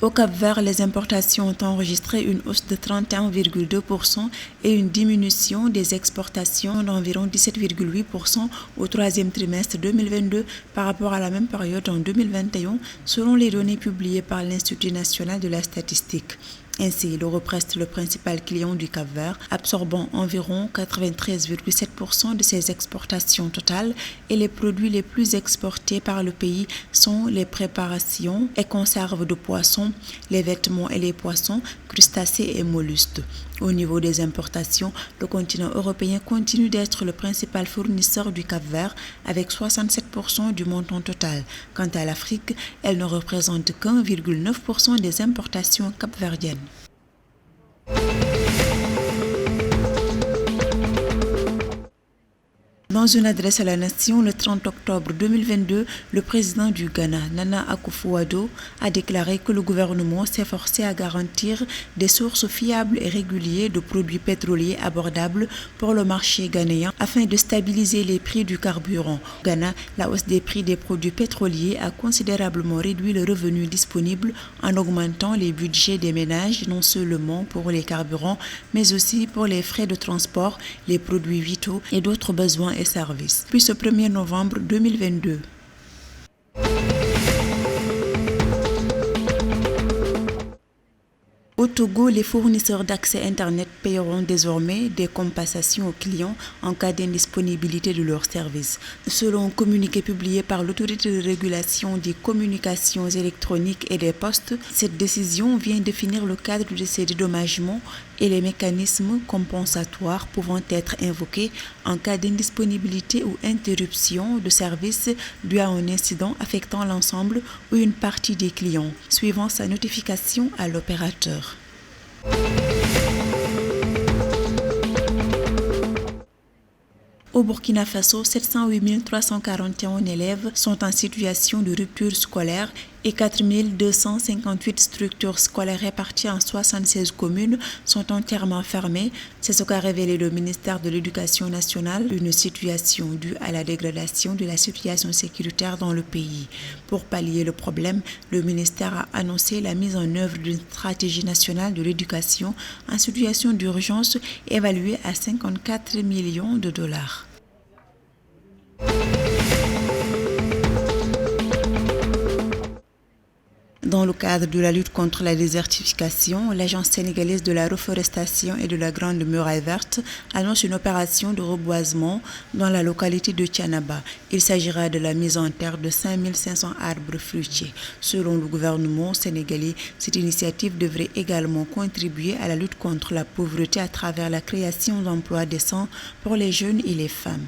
Au Cap-Vert, les importations ont enregistré une hausse de 31,2% et une diminution des exportations d'environ 17,8% au troisième trimestre 2022 par rapport à la même période en 2021, selon les données publiées par l'Institut national de la statistique. Ainsi, l'euro reste le principal client du Cap-Vert, absorbant environ 93,7% de ses exportations totales, et les produits les plus exportés par le pays sont les préparations et conserves de poissons, les vêtements et les poissons, crustacés et mollusques. Au niveau des importations, le continent européen continue d'être le principal fournisseur du Cap-Vert avec 67% du montant total. Quant à l'Afrique, elle ne représente qu'1,9% des importations capverdiennes. Dans une adresse à la nation le 30 octobre 2022, le président du Ghana, Nana Akufo-Addo, a déclaré que le gouvernement s'efforçait à garantir des sources fiables et régulières de produits pétroliers abordables pour le marché ghanéen afin de stabiliser les prix du carburant. Au Ghana, la hausse des prix des produits pétroliers a considérablement réduit le revenu disponible en augmentant les budgets des ménages non seulement pour les carburants, mais aussi pour les frais de transport, les produits vitaux et d'autres besoins et services. Puis ce 1er novembre 2022. Au Togo, les fournisseurs d'accès Internet paieront désormais des compensations aux clients en cas d'indisponibilité de leurs services. Selon un communiqué publié par l'Autorité de régulation des communications électroniques et des postes, cette décision vient définir le cadre de ces dédommagements et les mécanismes compensatoires pouvant être invoqués en cas d'indisponibilité ou interruption de service dû à un incident affectant l'ensemble ou une partie des clients, suivant sa notification à l'opérateur. Au Burkina Faso, 708 341 élèves sont en situation de rupture scolaire et 4 258 structures scolaires réparties en 76 communes sont entièrement fermées. C'est ce qu'a révélé le ministère de l'Éducation nationale, une situation due à la dégradation de la situation sécuritaire dans le pays. Pour pallier le problème, le ministère a annoncé la mise en œuvre d'une stratégie nationale de l'éducation en situation d'urgence évaluée à 54 millions de dollars. Dans le cadre de la lutte contre la désertification, l'Agence sénégalaise de la reforestation et de la Grande Muraille Verte annonce une opération de reboisement dans la localité de Thiénaba. Il s'agira de la mise en terre de 5500 arbres fruitiers. Selon le gouvernement sénégalais, cette initiative devrait également contribuer à la lutte contre la pauvreté à travers la création d'emplois décents pour les jeunes et les femmes.